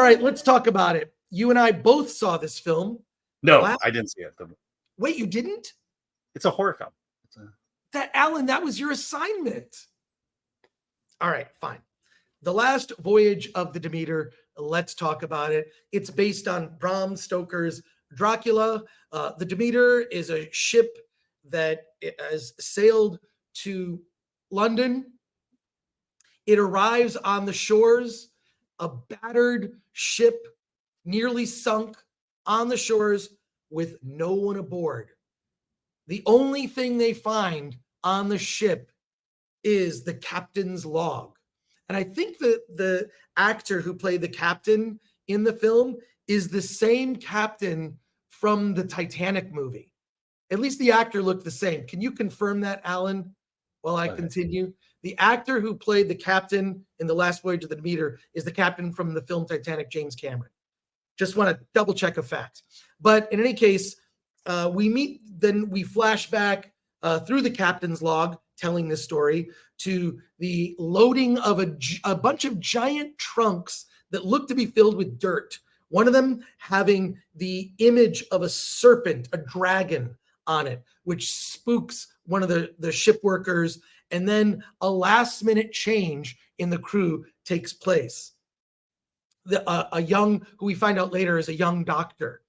right, let's talk about it. You and I both saw this film. No, I didn't see it. Wait, you didn't? It's a horror film. Alan, that was your assignment. All right, fine. The Last Voyage of the Demeter. Let's talk about it. It's based on Bram Stoker's Dracula. The Demeter is a ship that has sailed to London. It arrives on the shores, a battered ship, nearly sunk on the shores with no one aboard. The only thing they find on the ship is the captain's log. And I think that the actor who played the captain in the film is the same captain from the Titanic movie. At least the actor looked the same. Can you confirm that, Alan, while I continue? The actor who played the captain in The Last Voyage of the Demeter is the captain from the film Titanic, James Cameron. Just want to double check a fact. But in any case, we flash back through the captain's log, telling this story, to the loading of a bunch of giant trunks that look to be filled with dirt. One of them having the image of a serpent, a dragon on it, which spooks one of the ship workers. And then a last minute change in the crew takes place. Who we find out later is a young doctor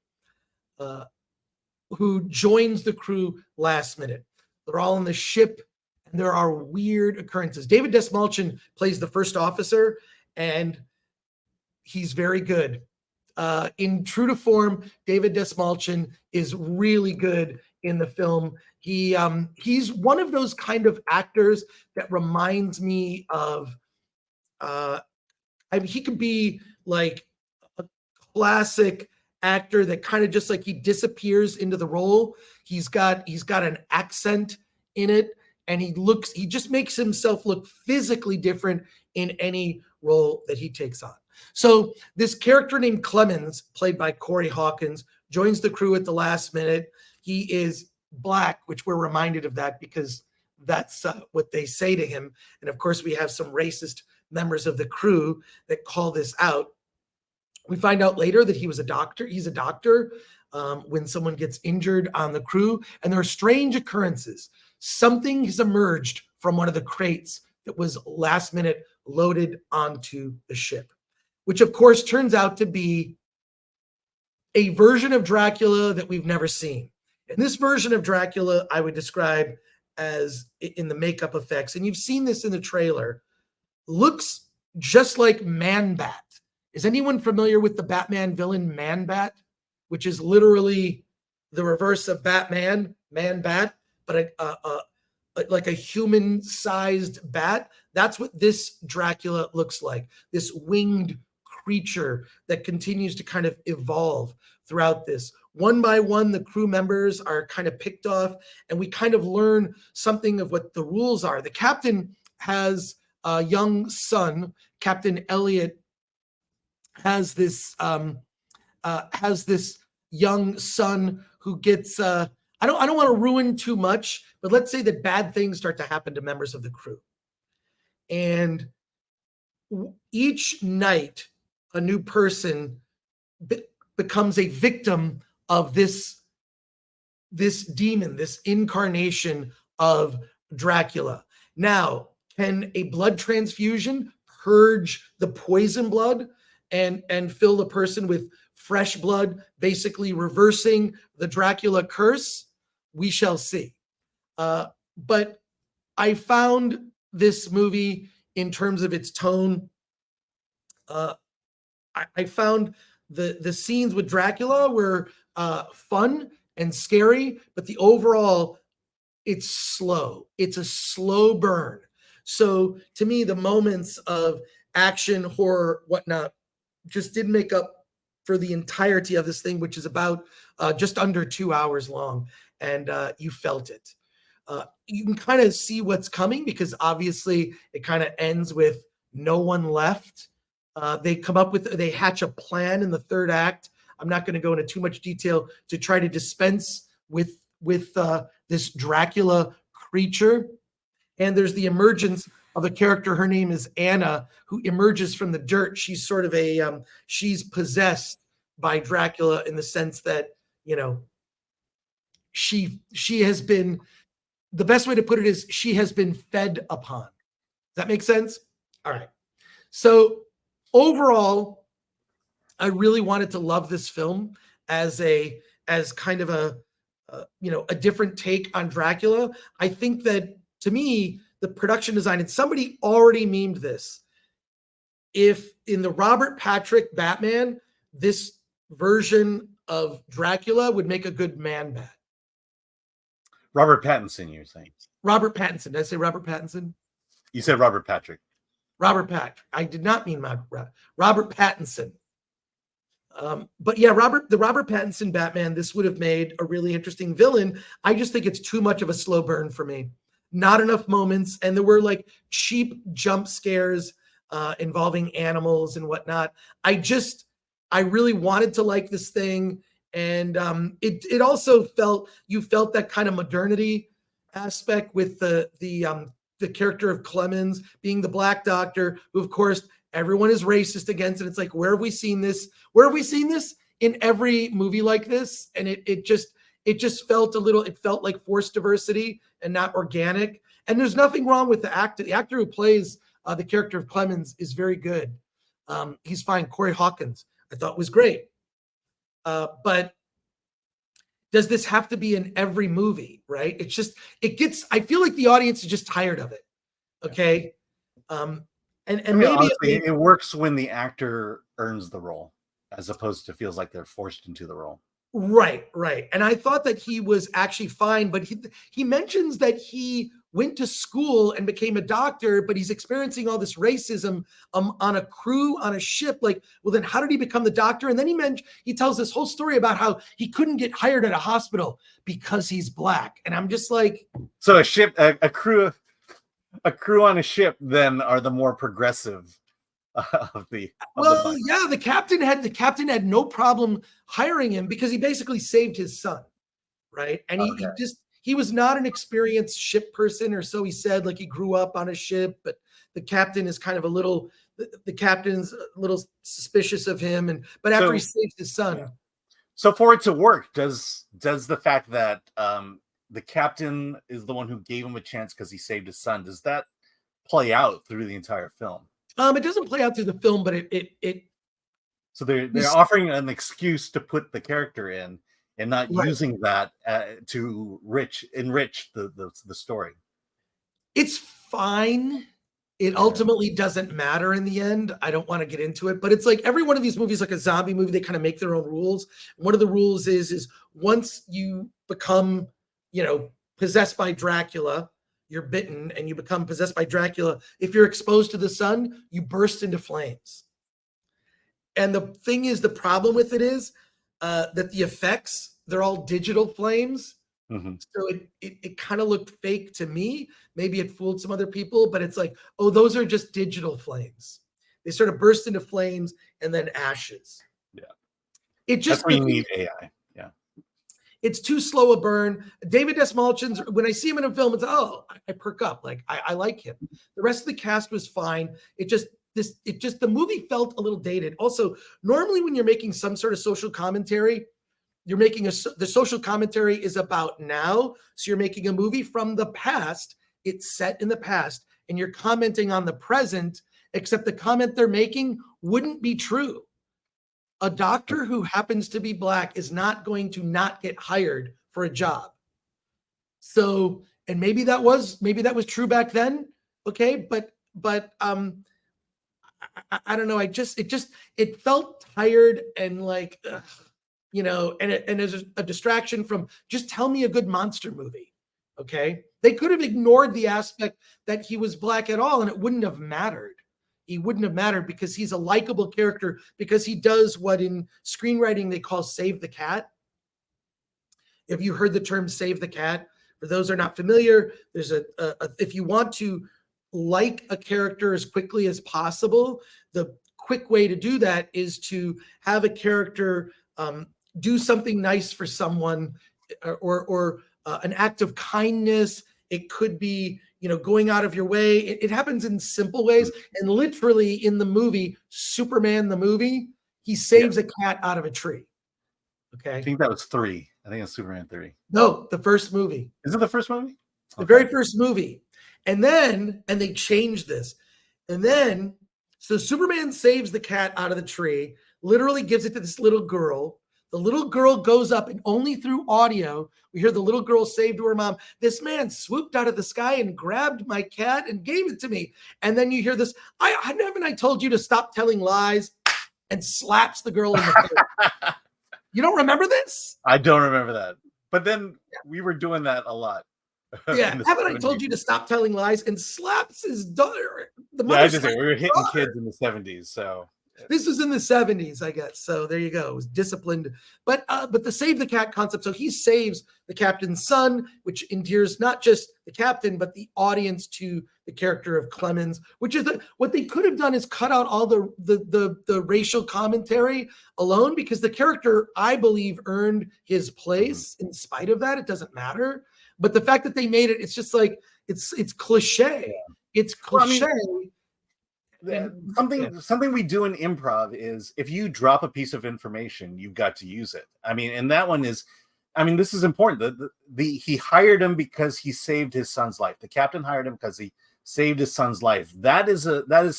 who joins the crew last minute. They're all on the ship, and there are weird occurrences. David Desmalchin plays the first officer, and he's very good. In true to form, David Desmalchin is really good in the film. He's one of those kind of actors that reminds me of, he could be like a classic actor that kind of just like he disappears into the role. He's got an accent in it, and he just makes himself look physically different in any role that he takes on. So this character named Clemens, played by Corey Hawkins, joins the crew at the last minute. He is black, which we're reminded of that because that's what they say to him. And of course, we have some racist members of the crew that call this out. We find out later that he was a doctor. He's a doctor when someone gets injured on the crew, and there are strange occurrences. Something has emerged from one of the crates that was last minute loaded onto the ship, which of course turns out to be a version of Dracula that we've never seen. And this version of Dracula, I would describe as, in the makeup effects, and you've seen this in the trailer, looks just like Man-Bat. Is anyone familiar with the Batman villain Man-Bat, which is literally the reverse of Batman, Man-Bat, but like a human-sized bat? That's what this Dracula looks like, this winged creature that continues to kind of evolve throughout this. One by one, the crew members are kind of picked off, and we kind of learn something of what the rules are. The captain has a young son. Captain Elliot has this young son who gets I don't want to ruin too much, but let's say that bad things start to happen to members of the crew. And each night a new person becomes a victim of this demon, this incarnation of Dracula. Now, can a blood transfusion purge the poison blood and fill the person with fresh blood, basically reversing the Dracula curse? We shall see. But I found this movie, in terms of its tone, I found the scenes with Dracula were fun and scary, but the overall, it's slow. It's a slow burn. So to me, the moments of action, horror, whatnot, just didn't make up for the entirety of this thing, which is about just under 2 hours long, and you felt it. You can kind of see what's coming because obviously it kind of ends with no one left. They hatch a plan in the third act. I'm not going to go into too much detail to try to dispense with this Dracula creature. And there's the emergence of a character. Her name is Anna, who emerges from the dirt. She's sort of she's possessed by Dracula in the sense that, she has been, the best way to put it is she has been fed upon. Does that make sense? All right. So overall, I really wanted to love this film as kind of a different take on Dracula. I think that, to me, the production design, and somebody already memed this, if in the Robert Patrick Batman, this version of Dracula would make a good Man-Bat. Robert Pattinson, you're saying? Robert Pattinson. Did I say Robert Pattinson? You said Robert Patrick. Robert Patrick. I did not mean Robert Pattinson. But yeah, the Robert Pattinson Batman, this would have made a really interesting villain. I just think it's too much of a slow burn for me. Not enough moments, and there were like cheap jump scares involving animals and whatnot. I really wanted to like this thing, and it also you felt that kind of modernity aspect with the character of Clemens being the Black Doctor, who of course everyone is racist against, and it's like, where have we seen this? Where have we seen this? In every movie like this, and it just felt it felt like forced diversity and not organic. And there's nothing wrong with the actor. The actor who plays the character of Clemens is very good. He's fine. Corey Hawkins, I thought, was great. But does this have to be in every movie, right? I feel like the audience is just tired of it. Okay. And maybe honestly, it works when the actor earns the role, as opposed to feels like they're forced into the role. Right. And I thought that he was actually fine, but he mentions that he went to school and became a doctor, but he's experiencing all this racism on a crew on a ship. Like, well, then how did he become the doctor? And then he tells this whole story about how he couldn't get hired at a hospital because he's Black. And I'm just like, so a crew on a ship then are the more progressive the captain had no problem hiring him because he basically saved his son, right? And he was not an experienced ship person, or so he said. Like, he grew up on a ship, but the captain is kind of the captain's a little suspicious of him, but after he saves his son. Yeah. So for it to work, does the fact that the captain is the one who gave him a chance because he saved his son, does that play out through the entire film? It doesn't play out through the film, but it so they're offering an excuse to put the character in and not using that to enrich the story. It's fine. It ultimately doesn't matter in the end. I don't want to get into it, but it's like every one of these movies, like a zombie movie, they kind of make their own rules. One of the rules is once you become, possessed by Dracula, you're bitten and you become possessed by Dracula. If you're exposed to the sun, you burst into flames. And the thing is, the problem with it is that the effects, they're all digital flames. Mm-hmm. So it kind of looked fake to me. Maybe it fooled some other people, but it's like, oh, those are just digital flames. They sort of burst into flames and then ashes. Yeah. That's why you need AI. Yeah. It's too slow a burn. David Dastmalchian, when I see him in a film, it's I perk up. Like, I like him. The rest of the cast was fine. The movie felt a little dated. Also, normally when you're making some sort of social commentary, the social commentary is about now. So you're making a movie from the past. It's set in the past, and you're commenting on the present, except the comment they're making wouldn't be true. A doctor who happens to be Black is not going to not get hired for a job. So, and maybe that was true back then. Okay. But I don't know. It felt tired and like, and there's a distraction from just tell me a good monster movie. Okay. They could have ignored the aspect that he was Black at all, and it wouldn't have mattered. He wouldn't have mattered because he's a likable character, because he does what in screenwriting they call save the cat. If you heard the term save the cat, for those who are not familiar, there's if you want to like a character as quickly as possible, the quick way to do that is to have a character do something nice for someone, or an act of kindness. It could be, going out of your way. It happens in simple ways. And literally in the movie, Superman, the movie, he saves a cat out of a tree. Okay. I think that was 3. I think it's Superman 3. No, the first movie. Is it the first movie? The very first movie. And they changed this. And then, so Superman saves the cat out of the tree, literally gives it to this little girl. The little girl goes up, and only through audio, we hear the little girl say to her mom, "This man swooped out of the sky and grabbed my cat and gave it to me." And then you hear this, haven't I told you to stop telling lies?" and slaps the girl in the face. You don't remember this? I don't remember that. But then we were doing that a lot. Yeah, haven't I told you to stop telling lies? And slaps his daughter. We were hitting kids in the 70s, so this was in the 70s, I guess. So there you go. It was disciplined. But the save the cat concept. So he saves the captain's son, which endears not just the captain, but the audience to the character of Clemens, which is what they could have done is cut out all the racial commentary alone, because the character, I believe, earned his place in spite of that. It doesn't matter. But the fact that they made it, it's just like, it's cliche. Yeah. It's cliche. Well, something we do in improv is if you drop a piece of information, you've got to use it. I mean, and that one is, this is important. He hired him because he saved his son's life. The captain hired him because he saved his son's life. That is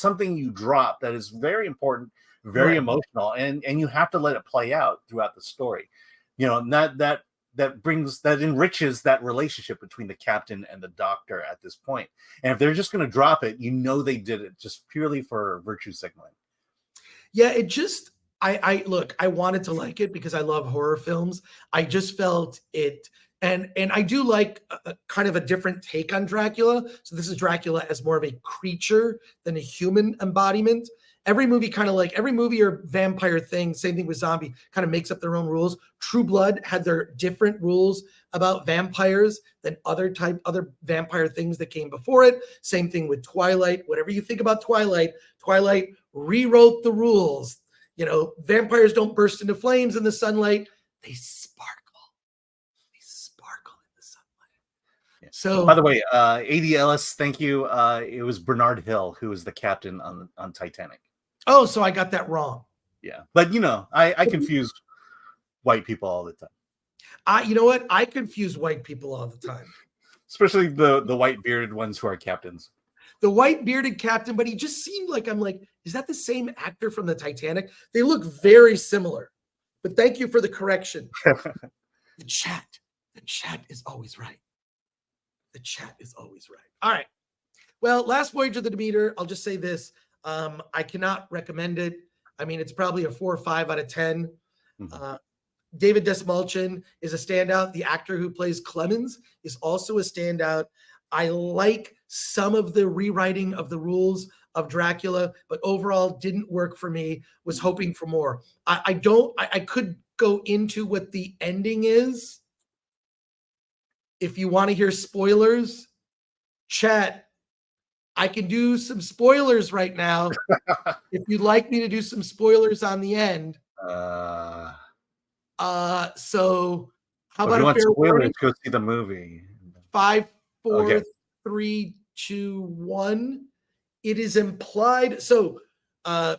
something you drop that is very important, very emotional, and you have to let it play out throughout the story. That enriches that relationship between the captain and the doctor at this point. And if they're just going to drop it, they did it just purely for virtue signaling. Yeah, it just, I wanted to like it because I love horror films. I just felt it, and I do like a kind of a different take on Dracula. So this is Dracula as more of a creature than a human embodiment. Every movie or vampire thing, same thing with zombie, kind of makes up their own rules. True Blood had their different rules about vampires than other vampire things that came before it. Same thing with Twilight. Whatever you think about Twilight rewrote the rules. Vampires don't burst into flames in the sunlight. They sparkle. They sparkle in the sunlight. Yeah. So, by the way, A.D. Ellis, thank you. It was Bernard Hill who was the captain on Titanic. Oh, so I got that wrong. Yeah, but I confuse white people all the time. You know what? I confuse white people all the time, especially the white bearded ones who are captains. The white bearded captain, but he just seemed like, I'm like, is that the same actor from the Titanic? They look very similar. But thank you for the correction. The chat is always right. The chat is always right. All right. Well, Last Voyage of the Demeter, I'll just say this. I cannot recommend it. It's probably a 4 or 5 out of 10. Mm-hmm. David Desmalchin is a standout. The actor who plays Clemens is also a standout. I like some of the rewriting of the rules of Dracula, but overall didn't work for me. Was hoping for more. I could go into what the ending is. If you want to hear spoilers, chat. I can do some spoilers right now. If you'd like me to do some spoilers on the end. So how about a fair spoilers? Warning? Go see the movie. 5, 4, 3, 2, 1. It is implied. So the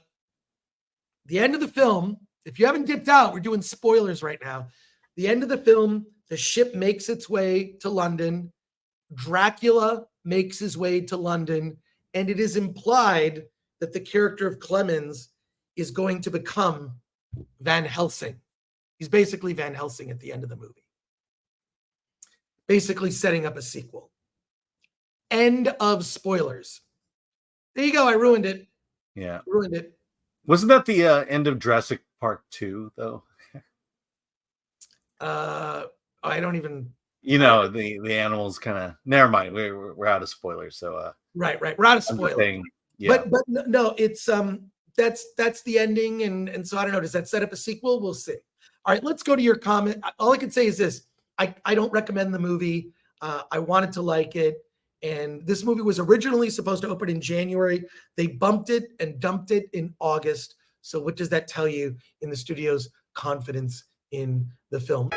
end of the film, if you haven't dipped out, we're doing spoilers right now. The end of the film, the ship makes its way to London. Dracula makes his way to London, and it is implied that the character of Clemens is going to become Van Helsing. He's basically Van Helsing at the end of the movie. Basically setting up a sequel. End of spoilers. There you go. I ruined it. Yeah. Ruined it. Wasn't that the end of Jurassic Park 2, though? I don't even... the animals kind of, never mind. We're out of spoilers. So right. We're out of spoilers. Yeah. But no, it's that's the ending, and so I don't know. Does that set up a sequel? We'll see. All right, let's go to your comment. All I can say is this: I don't recommend the movie. I wanted to like it, and this movie was originally supposed to open in January. They bumped it and dumped it in August. So what does that tell you in the studio's confidence in the film?